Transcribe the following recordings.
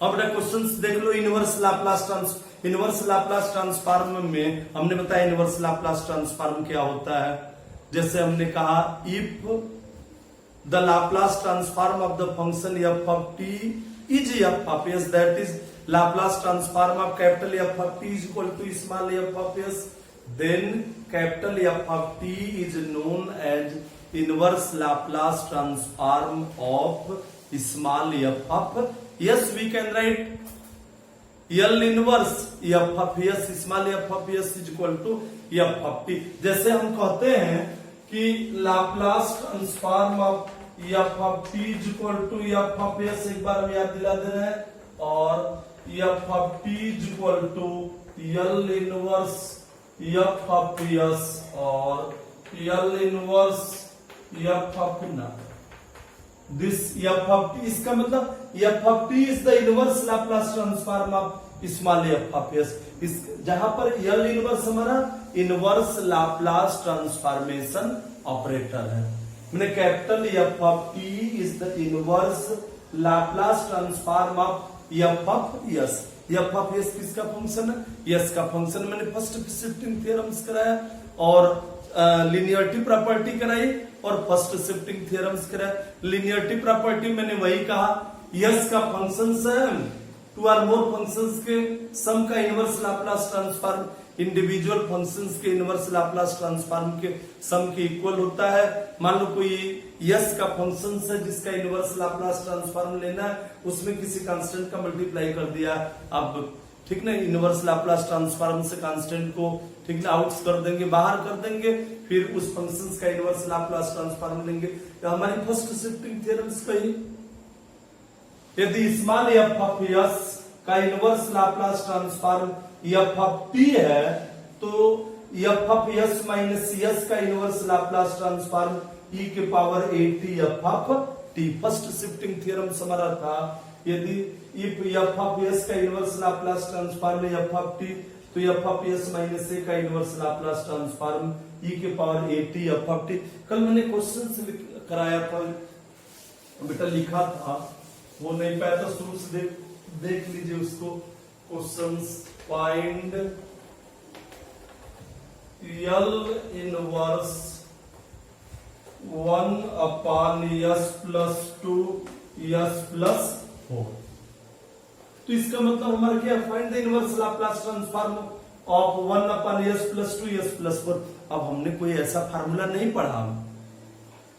अब क्वेश्चंस देख लो। Inverse Laplace transform में हमने बताया इनवर्स लाप्लास ट्रांसफॉर्म क्या होता है। जैसे हमने कहा if the Laplace transform of the function F of T is F of S, that is Laplace transform of capital F of T is equal to small F of S, then capital F of T is known as inverse Laplace transform of small F of S. We can write L inverse F of S small F of S is equal to F of T. जैसे हम कहते हैं कि Laplace transform of F of T is equal to F of S, एक बार हम याद दिला दे रहे हैं, और F of T is equal to L inverse F of S और L इनवर्स एफ ऑफ ना दिस एफ ऑफ टी। इसका मतलब F of T is the inverse Laplace transform of small F of S. जहां पर L inverse हमारा inverse Laplace transformation operator है, मैंने capital F of T is the inverse Laplace transform of F of S. F of S किसका function है? S का function. मैंने first shifting theorems कराया और लिनियरिटी प्रॉपर्टी कराई और फर्स्ट शिफ्टिंग थ्योरम्स कराया। लिनियरिटी प्रॉपर्टी मैंने वही कहा, यस का फंक्शंस है, टू आर मोर फंक्शंस के सम का inverse Laplace transform individual functions के इनवर्स लाप्लास ट्रांसफॉर्म के सम के इक्वल होता है। मान लो कोई यस का फंक्शंस है जिसका इनवर्स लाप्लास ट्रांसफॉर्म लेना है, उसमें किसी कांस्टेंट का मल्टीप्लाई कर दिया, अब ठीक ना, इनवर्स लाप्लास ट्रांसफॉर्म से कांस्टेंट को ठीक ना आउट कर देंगे, बाहर कर देंगे, फिर उस फंक्शंस का इनवर्स लाप्लास ट्रांसफॉर्म लेंगे। तो हमारी फर्स्ट शिफ्टिंग थ्योरम्स कही, यदि स्मॉल एफ ऑफ एस का inverse Laplace transform f of t है तो f of S minus S का इनवर्स लाप्लास ट्रांसफॉर्म ई के power A T f of T. First shifting theorem हमारा था, यदि इफ एफ ऑफ एस का inverse Laplace transform f of t तो f of S minus ए का inverse Laplace transform ई के power A T f of T. कल मैंने question कराया था बेटा, लिखा था, वो नहीं पाया तो शुरू से देख लीजिए उसको। Questions find L inverse 1 upon S plus 2 S plus 4। तो इसका मतलब हमारा क्या, find the inverse Laplace transform of 1 upon S plus 2 S plus 4। अब हमने कोई ऐसा फार्मूला नहीं पढ़ा,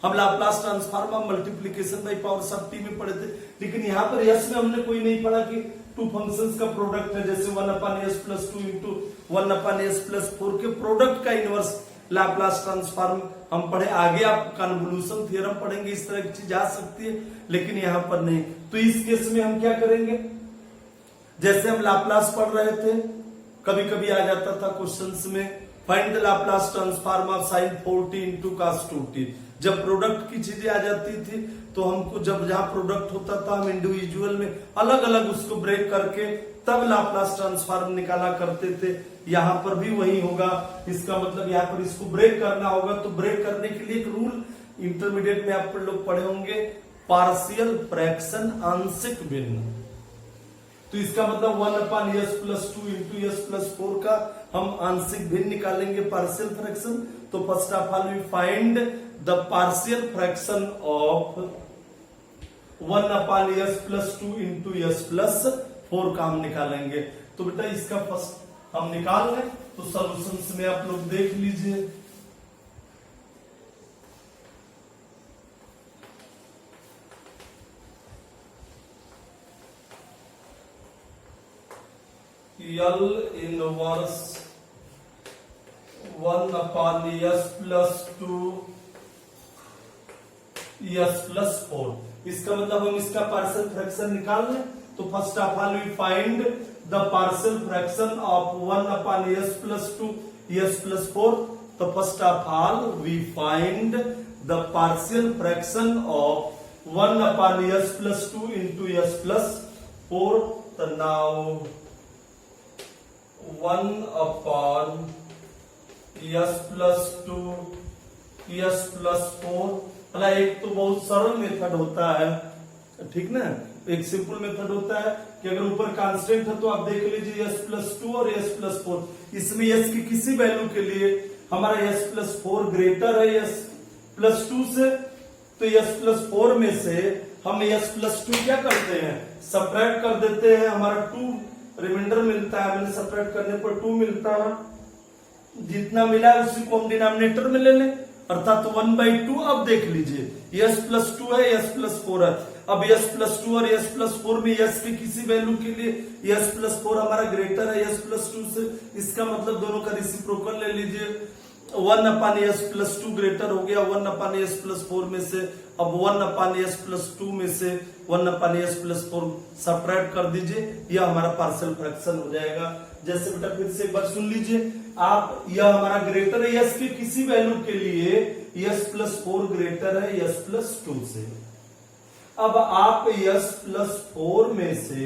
हम Laplace transform of multiplication bye powers of T में पढ़े थे, लेकिन यहाँ पर S में हमने कोई नहीं पढ़ा कि टू फंक्शंस का प्रोडक्ट है, जैसे 1 upon S plus 2 into 1 upon S plus 4 के प्रोडक्ट का इनवर्स लाप्लास ट्रांसफॉर्म हम पढ़े। आगे आप कन्वोल्यूशन थ्योरम पढ़ेंगे, इस तरह की चीज आ सकती है, लेकिन यहाँ पर नहीं। तो इस केस में हम क्या करेंगे, जैसे हम लाप्लास पढ़ रहे थे, कभी कभी आ जाता था क्वेश्चंस में find the Laplace transform of sine 4t into cos 2t। जब प्रोडक्ट की चीजें आ जाती थी तो हमको, जब जहां प्रोडक्ट होता था, हम इंडिविजुअल में अलग अलग उसको ब्रेक करके तब लाप्लास ट्रांसफॉर्म निकाला करते थे। यहाँ पर भी वही होगा, इसका मतलब यहाँ पर इसको ब्रेक करना होगा। तो ब्रेक करने के लिए एक रूल इंटरमीडिएट में आप लोग पढ़े होंगे, पार्शियल फ्रैक्शन, आंशिक भिन्न। तो इसका मतलब 1 upon S plus 2 into S plus 4 का हम आंशिक भिन्न निकालेंगे, पार्शियल फ्रैक्शन। तो first of all we find the partial fraction of 1 upon S plus 2 into S plus 4 का हम निकालेंगे। तो बेटा इसका फर्स्ट हम निकाल लें, तो सॉल्यूशंस में आप लोग देख लीजिए। L inverse 1 upon S plus 2 S plus 4। इसका मतलब हम इसका पार्शियल फ्रैक्शन निकाल लें। तो first of all we find the partial fraction of 1 upon S plus 2 S plus 4। तो first of all we find the partial fraction of 1 upon S plus 2 into S plus 4। तो now 1 upon S plus 2 S plus 4। एक तो बहुत सरल method होता है, ठीक ना, एक सिंपल मेथड होता है कि अगर ऊपर कांस्टेंट है तो आप देख लीजिए s+2 और s+4, इसमें s की किसी वैल्यू के लिए हमारा s+4 ग्रेटर है s+2 से, तो s+4 में से हम s+2 क्या करते हैं, सब्ट्रैक्ट कर देते हैं, हमारा 2 रिमाइंडर मिलता है, मैंने सब्ट्रैक्ट करने पर 2 मिलता है, जितना मिला है उसी को हम डिनोमिनेटर में ले लें, अर्थात 1/2। अब देख लीजिए s+2 है, s+4 है, अब s+2 और s+4 में s की किसी वैल्यू के लिए s+4 हमारा ग्रेटर है s+2 से, इसका मतलब दोनों का रेसिप्रोकल ले लीजिए, 1/s+2 ग्रेटर हो गया 1/s+4 में से, अब 1/s+2 में से 1/s+4 सब्ट्रैक्ट कर दीजिए, यह हमारा पार्शियल फ्रैक्शन हो जाएगा। जैसे बेटा फिर से एक बार सुन लीजिए आप, यह हमारा ग्रेटर है s की किसी वैल्यू के लिए s+4 ग्रेटर है s+2 से। अब आप s+4 में से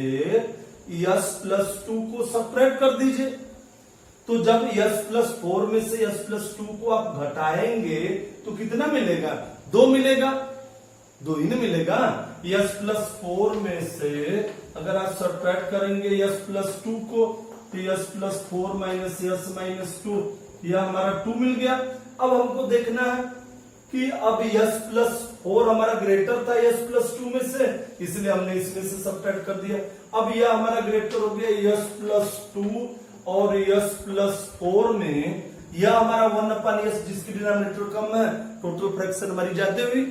s+2 को सब्ट्रैक्ट कर दीजिए, तो जब s+4 में से s+2 को आप घटाएंगे तो कितना मिलेगा, 2 मिलेगा, 2 ही नहीं मिलेगा। s+4 में से अगर आप सब्ट्रैक्ट करेंगे s+2 को तो s+4 माइनस s-2 यह हमारा 2 मिल गया। अब हमको देखना है कि अब s+4 हमारा ग्रेटर था s+2 में से, इसलिए हमने इसमें से सब्ट्रैक्ट कर दिया। अब यह हमारा ग्रेटर हो गया s+2 और s+4 में, यह हमारा 1/s जिसकी डिनोमिनेटर कम है, टोटल फ्रैक्शन हमारी ज्यादा हुई,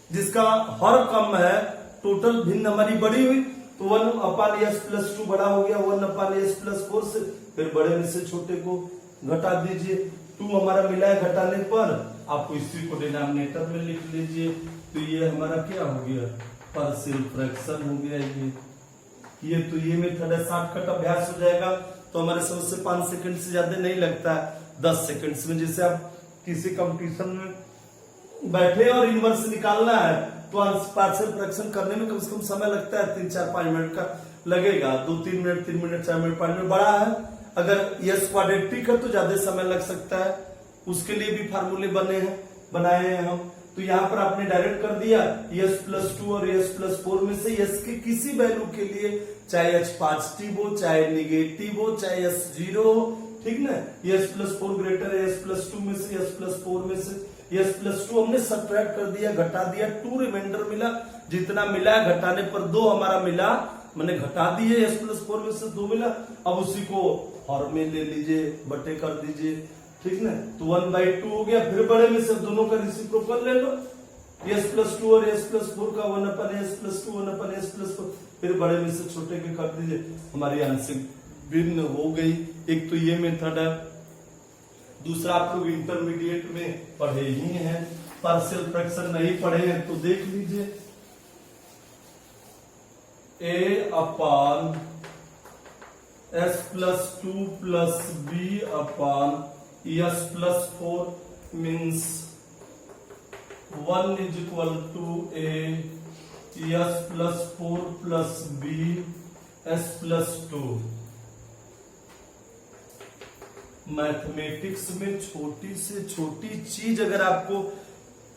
जिसका हर कम है टोटल भिन्न हमारी बड़ी हुई, तो 1/s+2 बड़ा हो गया 1/s+4 से, फिर बड़े में से छोटे को घटा दीजिए, 2 हमारा मिला है घटाने पर, आपको इसी को डिनोमिनेटर में लिख लीजिए, तो ये हमारा क्या हो गया, पार्शियल फ्रैक्शन हो गया। ये तो ये मेथड है, शॉर्टकट अभ्यास हो जाएगा, तो हमारे समझ से 5 सेकंड से ज्यादा नहीं लगता है, 10 सेकंड्स में। जैसे आप किसी कंपटीशन में बैठे और इनवर्स निकालना है तो पार्शियल फ्रैक्शन करने में कम से कम समय लगता है 3-4-5 मिनट का लगेगा, 2-3 मिनट 3 मिनट 4 मिनट 5 मिनट। बड़ा है अगर यस क्वाड्रेटिक है तो ज्यादा समय लग सकता है, उसके लिए भी फार्मूले बनाए हैं हम। तो यहाँ पर आपने डायरेक्ट कर दिया s+2 और s+4 में से s की किसी वैल्यू के लिए, चाहे h पॉजिटिव हो, चाहे निगेटिव हो, चाहे s 0 हो, ठीक ना, s+4 ग्रेटर है s+2 में से, s+4 में से s+2 हमने सब्ट्रैक्ट कर दिया, घटा दिया, 2 रिमाइंडर मिला, जितना मिला घटाने पर 2 हमारा मिला, मैंने घटा दिए s+4 में से 2 मिला, अब उसी को हर में ले लीजिए, बटे कर दीजिए, ठीक ना, तो 1/2 हो गया। फिर बड़े में से दोनों का रेसिप्रोकल ले लो, s+2 और s+4 का 1/s+2 1/s+4, फिर बड़े में से छोटे के कर दीजिए, हमारी आंशिक भिन्न हो गई। एक तो ये मेथड है, दूसरा आप लोग इंटरमीडिएट में पढ़े ही हैं, पार्शियल फ्रैक्शन नहीं पढ़े हैं तो देख लीजिए, a/s+2 + b/s+4 means 1 = a s+4 + b s+2। Mathematics में छोटी से छोटी चीज अगर आपको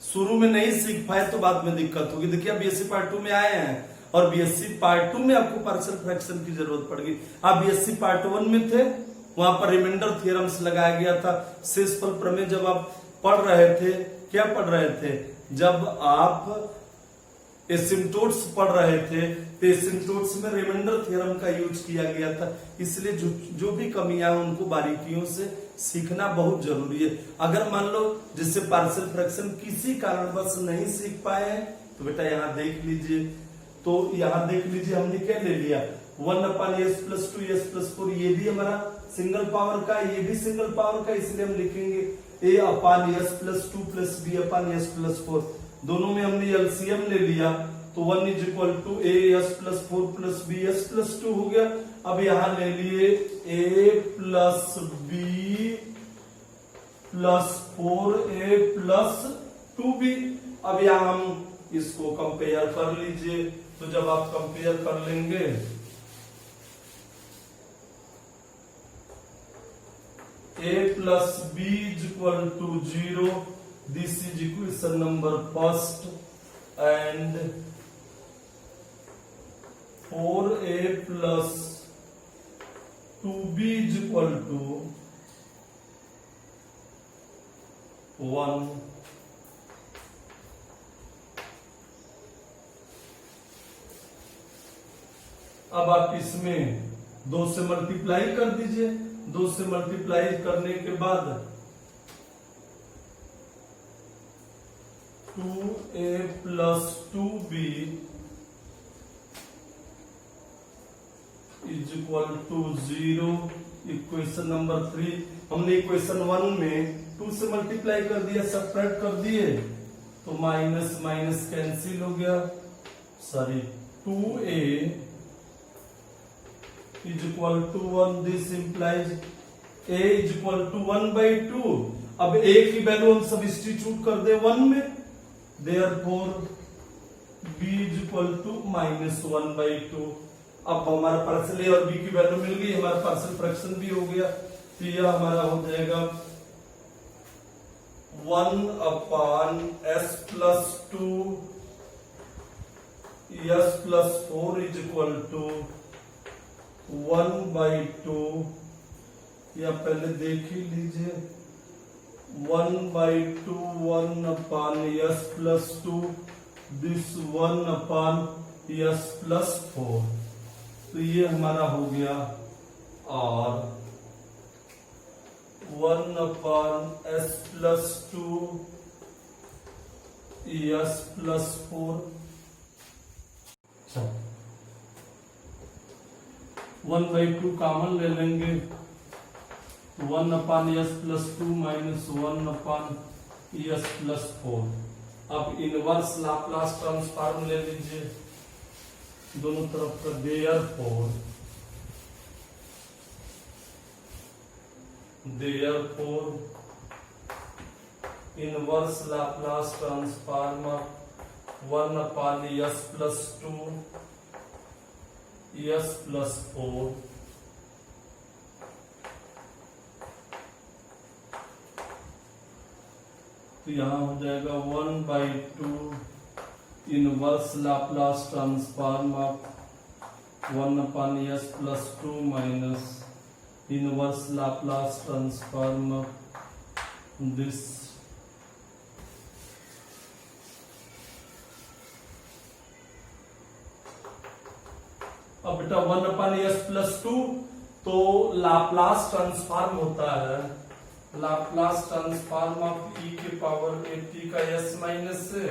शुरू में नहीं सीख पाए तो बाद में दिक्कत होगी। देखिए आप बीएससी पार्ट 2 में आए हैं और बीएससी पार्ट 2 में आपको पार्शियल फ्रैक्शन की जरूरत पड़ेगी। आप बीएससी पार्ट 1 में थे, वहां पर रिमाइंडर थ्योरम्स लगाया गया था, शेषफल प्रमेय जब आप पढ़ रहे थे, क्या पढ़ रहे थे, जब आप एसिम्प्टोट्स पढ़ रहे थे तो एसिम्प्टोट्स में रिमाइंडर थ्योरम का यूज किया गया था, इसलिए जो भी कमियां हैं उनको बारीकियों से सीखना बहुत जरूरी है। अगर मान लो जिससे पार्शियल फ्रैक्शन किसी कारणवश नहीं सीख पाए हैं तो बेटा यहाँ देख लीजिए, तो यहाँ देख लीजिए हमने क्या ले लिया 1/s+2 s+4, ये भी हमारा सिंगल पावर का, ये भी सिंगल पावर का, इसलिए हम लिखेंगे a/s+2 + b/s+4, दोनों में हमने एलसीएम ले लिया तो 1 = a/s+4 + b/s+2 हो गया। अब यहां ले लिए a + b + 4a + 2b। अब यहां हम इसको कंपेयर कर लीजिए, तो जब आप कंपेयर कर लेंगे a + b = 0, this is equation number first, and 4a plus 2b is equal to 1। अब आप इसमें 2 से मल्टीप्लाई कर दीजिए। 2 से मल्टीप्लाई करने के बाद 2a plus 2b is equal to 0। Equation number 3। हमने इक्वेशन 1 में 2 से मल्टीप्लाई कर दिया, सब्ट्रैक्ट कर दिए तो माइनस माइनस कैंसिल हो गया। Sorry 2a is equal to 1। This implies a is equal to 1/2। अब a की वैल्यू हम सब्स्टिट्यूट कर दे 1 में, therefore b is equal to -1/2। अब हमारा पार्शियल a और b की वैल्यू मिल गई, हमारा पार्शियल फ्रैक्शन भी हो गया। तो यह हमारा हो जाएगा 1/s plus 2 s plus 4 is equal to 1/2। या पहले देख ही लीजिए 1/2 1/s plus 2 this 1/s plus 4। तो ये हमारा हो गया और 1/s plus 2 s plus 4। 1/2 common ले लेंगे, 1/s plus 2 minus 1/s plus 4। अब इनवर्स लाप्लास ट्रांसफॉर्म ले लीजिए दोनों तरफ का। therefore inverse Laplace transform 1/s plus 2 s plus 4। तो यहां हो जाएगा 1/2 inverse Laplace transform of 1/s plus 2 minus inverse Laplace transform of this अब बेटा 1/s प्लस 2 तो लाप्लास ट्रांसफॉर्म होता है, लाप्लास ट्रांसफॉर्म ऑफ e के पावर at का s माइनस से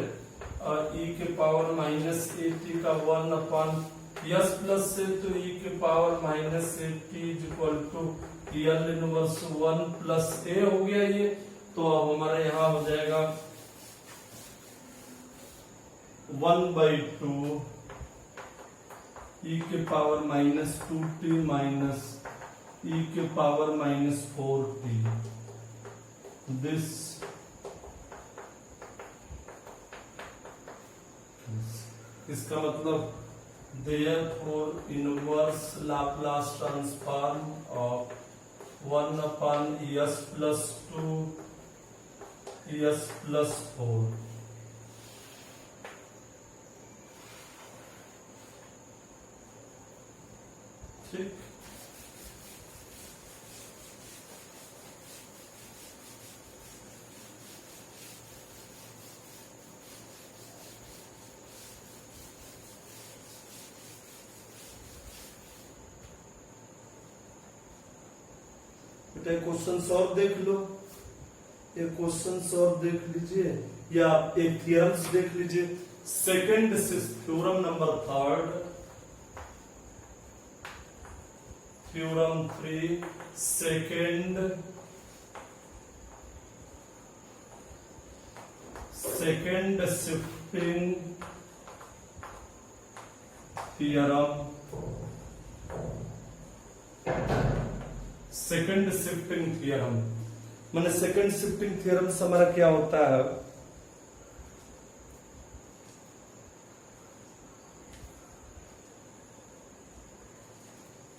और e के पावर माइनस at का 1/s प्लस से। तो e के power minus at is equal to l inverse 1 plus a हो गया ये। तो अब हमारे यहां हो जाएगा 1/2 e के power minus 2t minus e के पावर माइनस 4t। दिस इसका मतलब therefore inverse Laplace transform of 1/s plus 2 s plus 4। ठीक। बेटा क्वेश्चन और देख लो, ये क्वेश्चन और देख लीजिए या एक थियरम्स देख लीजिए। Second theorem number 3 theorem 3 second shifting theorem. Second shifting theorem माने सेकंड शिफ्टिंग थ्योरम से हमारा क्या होता है,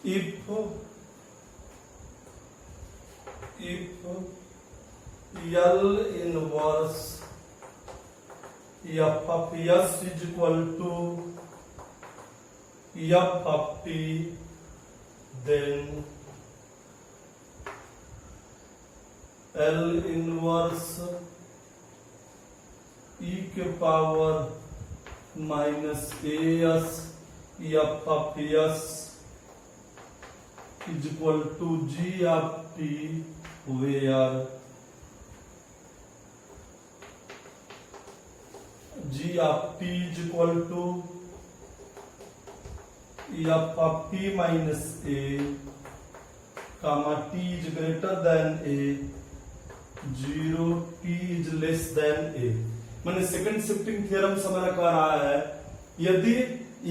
if L inverse f of s is equal to f of t, then L inverse e के power minus S F of S is equal to ji of t, where g of T is equal to F of T minus a, comma t is greater than a, 0 t is less than a. मैंने second shifting theorem से हमारा कह रहा है यदि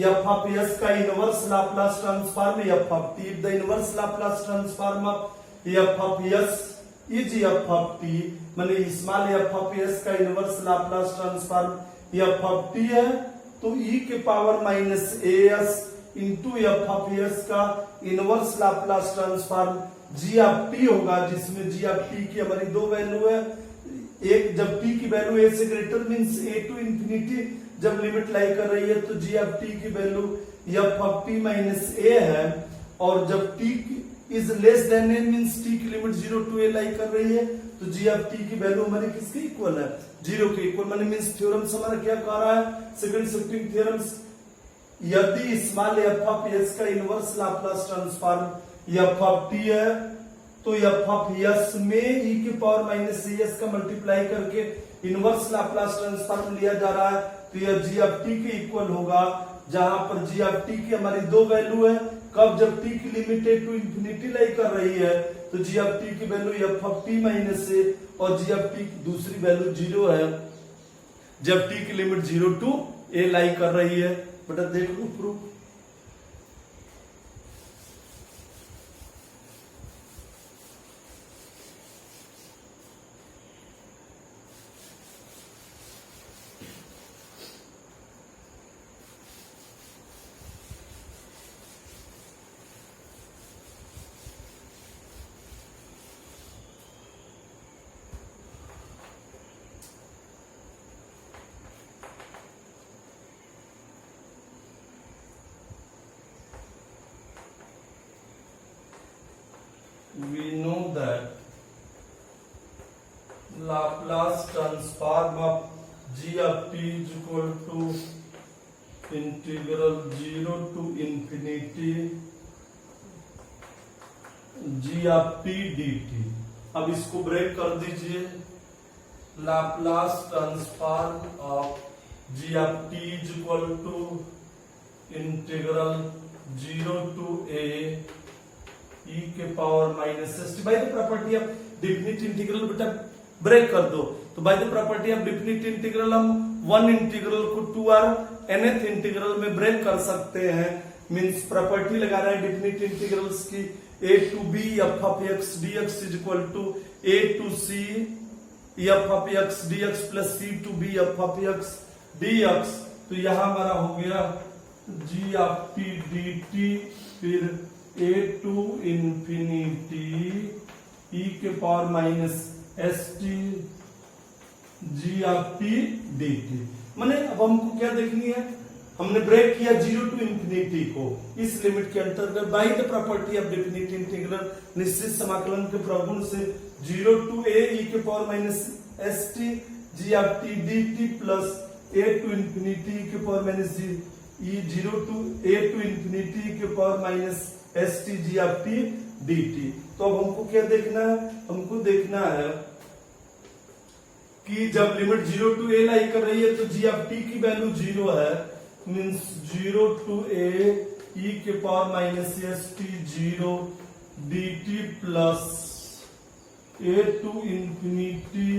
f of s का inverse Laplace transform f of t, the inverse Laplace transform of F of S is F of t, मैंने small F of s का inverse Laplace transform f of t है तो e के power minus a s into f of s का inverse Laplace transform g of t होगा, जिसमें g of T की हमारी दो वैल्यू है। एक जब टी की वैल्यू ए से greater means a to infinity जब लिमिट लाई कर रही है तो जी ऑफ टी की value f of T minus a है, और जब T is less than a means t की लिमिट 0 टू ए लाई कर रही है तो जी ऑफ टी की वैल्यू हमारी किसके इक्वल है, 0 के इक्वल। मैंने मींस थ्योरम से हमारा क्या कह रहा है सेकंड शिफ्टिंग थ्योरम, यदि स्मॉल एफ ऑफ एस का inverse Laplace transform f of t है तो एफ ऑफ एस में ई के पावर माइनस सी एस का मल्टीप्लाई करके इनवर्स लाप्लास ट्रांसफॉर्म लिया जा रहा है तो यह जी ऑफ टी के इक्वल होगा, जहां पर जी ऑफ टी की हमारी दो वैल्यू है। कब जब टी की limit a to infinity lie कर रही है तो जी ऑफ टी की value f of T minus a, और जी ऑफ टी की दूसरी वैल्यू 0 है जब टी की लिमिट 0 टू ए लाई कर रही है। बेटा देख लो proof, we know that Laplace transform of g of t is equal to integral 0 to infinity g of t dt। अब इसको ब्रेक कर दीजिए, Laplace transform of g of t is equal to integral 0 to a e के power minus s T. Bye the property of definite integral बेटा break कर दो, तो bye the property of definite integral हम one integral को 2r nth integral में break कर सकते हैं। मींस प्रॉपर्टी लगा रहे हैं डेफिनिट इंटीग्रल्स की, a to b f of x dx is equal to a to c f of x dx plus c to b f of x dx। तो यहां हमारा हो गया g of t dt, फिर a to infinity e के power minus s t g of t d T. मैंने अब हमको क्या देखनी है, हमने ब्रेक किया 0 टू इंफिनिटी को, इस लिमिट के अंतर्गत by the property of definite integral निश्चित समाकलन के प्रगुण से 0 टू a e के power minus s t g of t d t plus a to infinity के power minus g e 0 to a to infinity के power minus s t g of t d t. तो अब हमको क्या देखना है, हमको देखना है कि जब लिमिट 0 टू ए लाई कर रही है तो जी ऑफ टी की वैल्यू 0 है, मींस 0 टू ए ई के power minus s t 0 d t plus a to infinity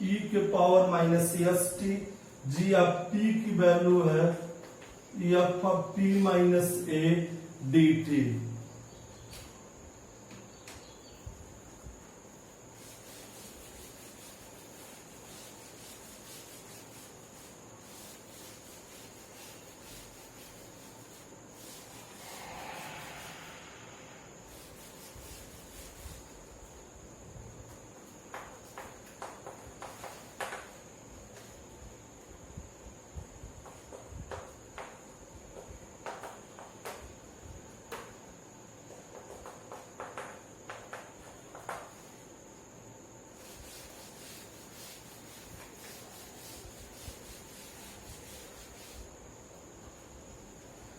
e के power minus s t g of T की वैल्यू है f of T minus a d t.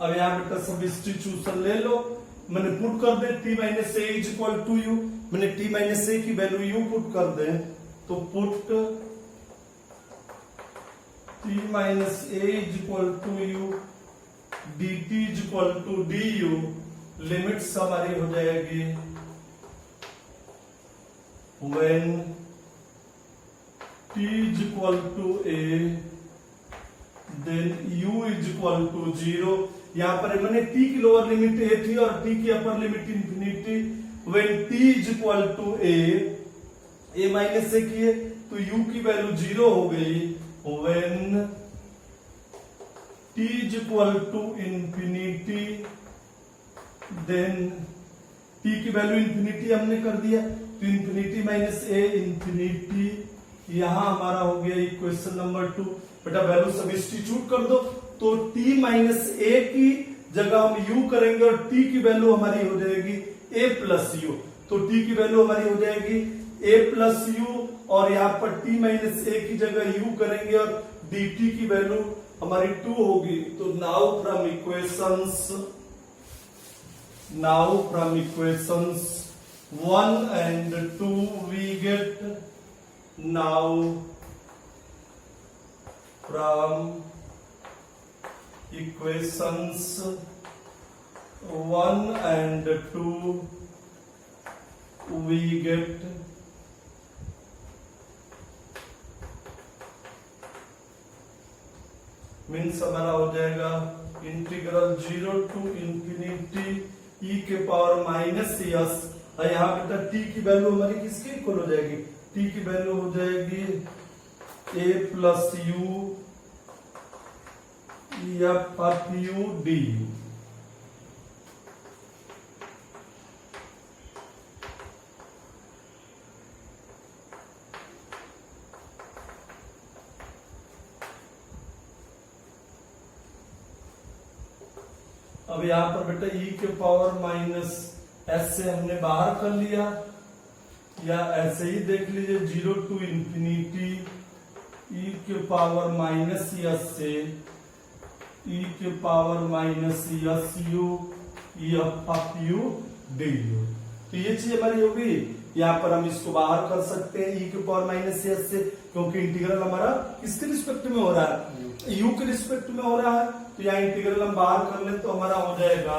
अब यहाँ बेटा substitution ले लो, मैंने पुट कर दे t minus A is equal to u, मैंने t माइनस ए की वैल्यू यू पुट कर दे, तो put t minus A is equal to U dt is equal to D U, limits हमारी हो जाएगी when t is equal to a then u is equal to 0। यहां पर मैंने t की लोअर लिमिट a थी और t की upper limit infinity, when t is equal to a minus से की है तो u की वैल्यू 0 हो गई, when t is equal to infinity then t की वैल्यू इंफिनिटी हमने कर दिया, तो इंफिनिटी माइनस ए इंफिनिटी, यहां हमारा हो गया इक्वेशन नंबर 2। बेटा वैल्यू सब्स्टिट्यूट कर दो, तो t माइनस ए की जगह हम u करेंगे और t की वैल्यू हमारी हो जाएगी a प्लस यू, तो t की वैल्यू हमारी हो जाएगी a प्लस यू, और यहाँ पर t माइनस ए की जगह u करेंगे और dt की वैल्यू हमारी 2 होगी। तो now from equations 1 and 2 we get, now from equations 1 and 2 we get means हमारा हो जाएगा इंटीग्रल 0 टू इंफिनिटी e के पावर माइनस यस, और यहाँ पे t की वैल्यू हमारी किसके इक्वल हो जाएगी, t की वैल्यू हो जाएगी a plus U F of U D you. अब यहाँ पर बेटा e के पावर माइनस s से हमने बाहर कर लिया, या ऐसे ही देख लीजिए 0 टू इंफिनिटी e के पावर माइनस यस से e के power minus yes U F of U D you. तो ये चीज हमारी होगी, यहाँ पर हम इसको बाहर कर सकते हैं e के पावर माइनस यस से, क्योंकि इंटीग्रल हमारा किसके रिस्पेक्ट में हो रहा है, u के रिस्पेक्ट में हो रहा है, तो यहाँ इंटीग्रल हम बाहर कर ले तो हमारा हो जाएगा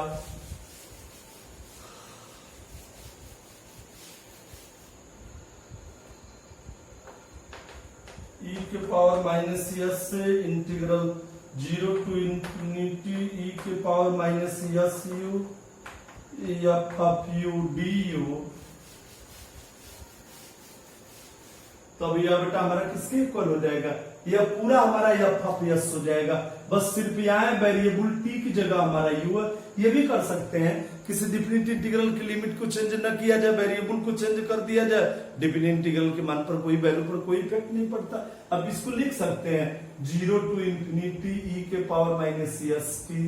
e के पावर माइनस यस से इंटीग्रल 0 टू इंफिनिटी e के power minus yes U F of U D you. तो अब यह बेटा हमारा किसके इक्वल हो जाएगा, यह पूरा हमारा एफ ऑफ यस हो जाएगा, बस सिर्फ यहाँ वेरिएबल t की जगह हमारा u है। ये भी कर सकते हैं, किसी डिफिनिट इंटीग्रल की लिमिट को चेंज न किया जाए, वेरिएबल को चेंज कर दिया जाए, डिफिनिट इंटीग्रल के मान पर कोई वैल्यू पर कोई इफेक्ट नहीं पड़ता। अब इसको लिख सकते हैं 0 टू इंफिनिटी e के power minus yes T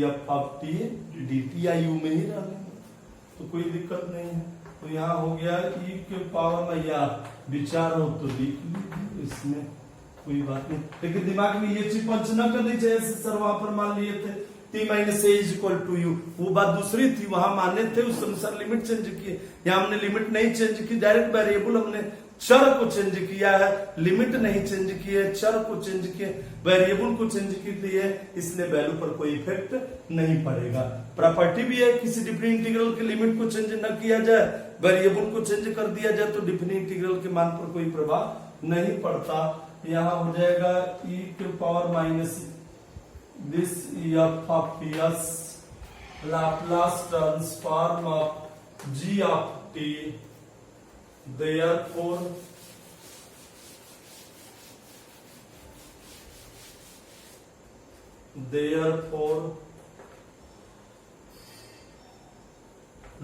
f of t d T, या u में ही रहने तो कोई दिक्कत नहीं है। तो यहाँ हो गया e के पावर में, या विचार हो तो लिख लीजिए, इसमें कोई बात नहीं, लेकिन दिमाग में ये चीज पंच न करनी चाहिए। सर वहां पर मान लिए थे t minus A is equal to U, वो बात दूसरी थी, वहां माने थे, उस अनुसार लिमिट चेंज किए। यहाँ हमने लिमिट नहीं चेंज की, डायरेक्ट वेरिएबल हमने चर को चेंज किया है, लिमिट नहीं चेंज की है, चर को चेंज किए, वेरिएबल को चेंज की है, इसलिए वैल्यू पर कोई इफेक्ट नहीं पड़ेगा। प्रॉपर्टी भी है, किसी डिफरेंट इंटीग्रल के लिमिट को चेंज न किया जाए, वेरिएबल को चेंज कर दिया जाए, तो डिफरेंट इंटीग्रल के मान पर कोई प्रभाव नहीं पड़ता। यहाँ हो जाएगा e के power minus this F of S Laplace transform of g of t, therefore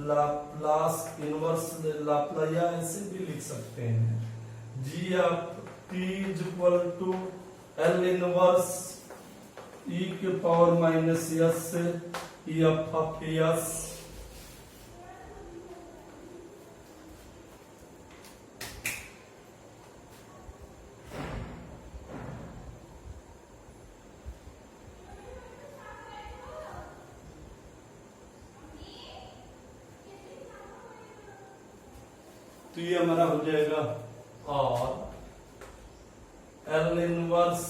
Laplace inverse Laplace, या ऐसे भी लिख सकते हैं g of t is equal to L inverse e के पावर माइनस यस से एफ ऑफ यस। तो ये हमारा हो जाएगा और L इनवर्स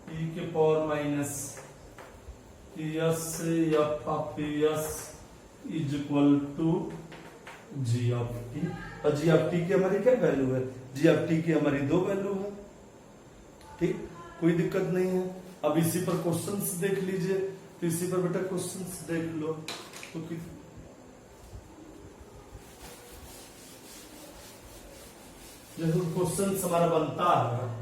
e के power minus S F of S is equal to ji of T. और जी ऑफ टी की हमारी क्या वैल्यू है? जी ऑफ टी की हमारी 2 वैल्यू है। ठीक, कोई दिक्कत नहीं है। अब इसी पर क्वेश्चंस देख लीजिए। तो इसी पर बेटा क्वेश्चंस देख लो। तो जैसे क्वेश्चंस हमारा बनता है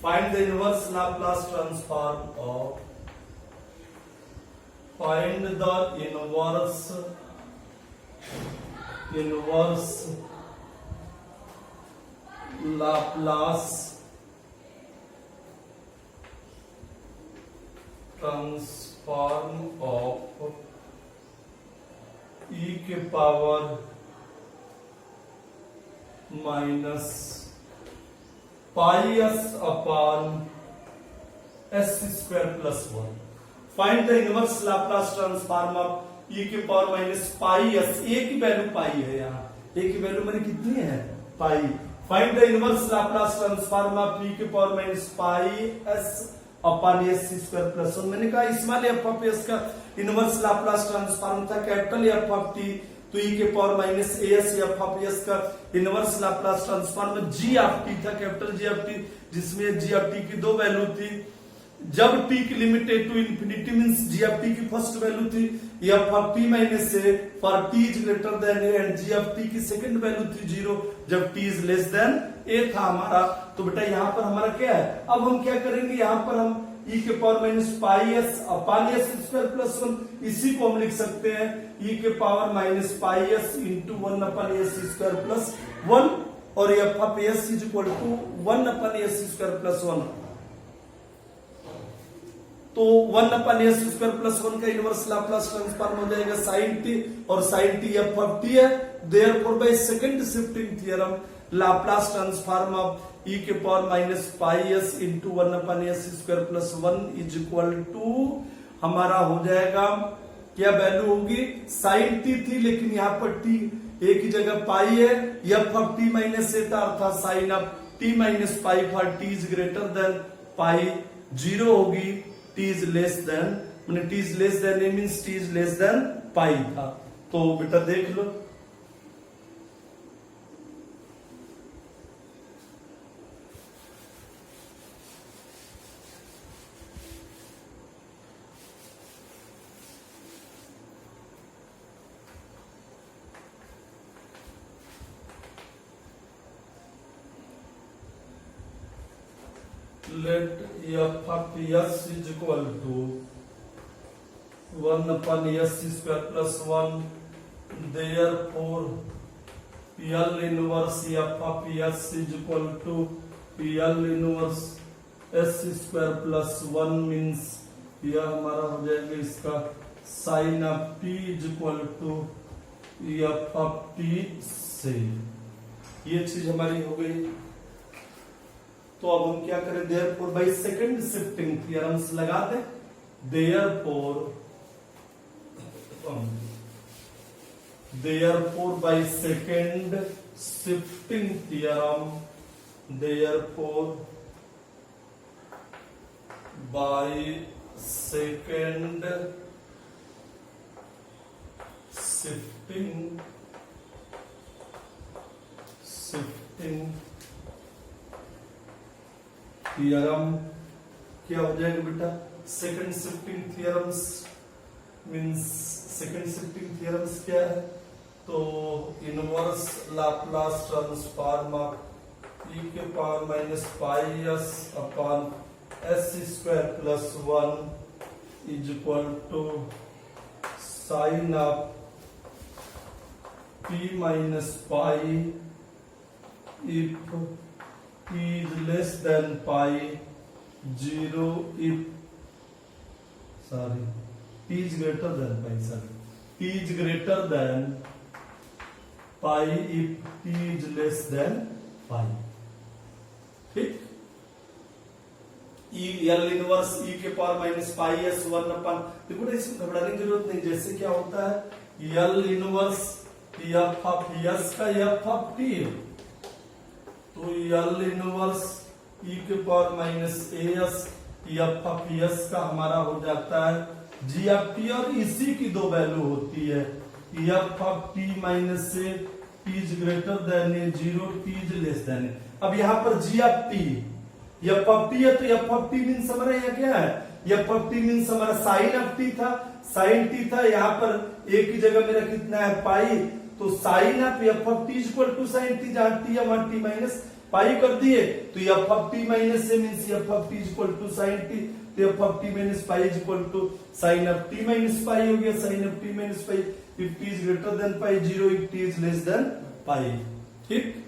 find the inverse Laplace transform of find the inverse Laplace transform of e के power minus pi S upon S square plus 1। Find the inverse Laplace transform of e के power minus pi s. A की value पाई है, यहाँ ए की value मेरी कितनी है? Pi. Find the inverse Laplace transform of e के power minus pi S upon S square plus 1। मैंने कहा स्मॉल एफ ऑफ एस का इनवर्स लाप्लास ट्रांसफॉर्म था कैपिटल एफ ऑफ टी, तो ई के power minus S F of s का inverse Laplace transform g of t था, capital G of t, जिसमें g of T की 2 value थी। जब टी की limit to infinity means G of T की फर्स्ट वैल्यू थी F of T minus A for T is greater than A, and G of T की second value थी 0 जब T is less than A था हमारा। तो बेटा यहाँ पर हमारा क्या है? अब हम क्या करेंगे, यहाँ पर हम e के power minus pi S upon S square plus 1, इसी को हम लिख सकते हैं e के power minus pi S into 1 upon S square plus 1, और F of S is equal to 1 upon S square plus 1। तो 1 अपॉन एस स्क्वायर प्लस 1 का इनवर्स लाप्लास ट्रांसफॉर्म हो जाएगा साइन टी, और sine t f of t है। Therefore by second shifting theorem Laplace transform of e के power minus pi S into 1 upon S square plus 1 is equal to हमारा हो जाएगा, क्या value होगी? साइन टी थी, लेकिन यहाँ पर टी ए की जगह पाई है, f of T minus a था, अर्थात sine of T minus pi for T is greater than pi 0 होगी, टी इज लेस देन, मैंने t is less than a means t is less than pi था। तो बेटा देख लो, let f of s is equal to 1 upon s square plus 1, therefore L inverse f of s is equal to L inverse s square plus 1 means यह हमारा हो जाएगा इसका sine of t is equal to f of t से। ये चीज हमारी हो गई। तो अब हम क्या करें? Therefore by second shifting theorems लगा दें। Therefore by second shifting theorem, therefore by second shifting theorem क्या हो जाएगा बेटा? Second shifting theorems means second shifting theorems क्या है? तो inverse Laplace transform of e के power minus pi S upon S square plus 1 is equal to sine of p minus pi if p is less than pi, 0 if p is greater than pi, p is greater than pi if p is less than pi। ठीक, L inverse e के power minus pi S 1/, देखो इसमें घबराने की जरूरत नहीं। जैसे क्या होता है L inverse F of s का एफ ऑफ टी, तो एल इनवर्स ई के power minus S F of s का हमारा हो जाता है जी एफ टी, और इसी की दो वैल्यू होती है एफ ऑफ टी माइनस से t is greater than 0, t is less than. अब यहाँ पर g f t f of t है, तो एफ ऑफ टी मीन्स हमारा यहाँ क्या है, एफ ऑफ टी मीन्स हमारा साइन ऑफ टी था, साइन टी था। यहाँ पर एक की जगह मेरा कितना है पाई, तो sine of F of t equal to sine t, जहां टी है वहां टी माइनस पाई कर दिए, तो एफ ऑफ टी माइनस से means f of t equal to sine t, तो f of T minus pi equal to sine of T minus pi हो गया, sine of T minus pi if t is greater than pi, 0 if t is less than pi. ठीक,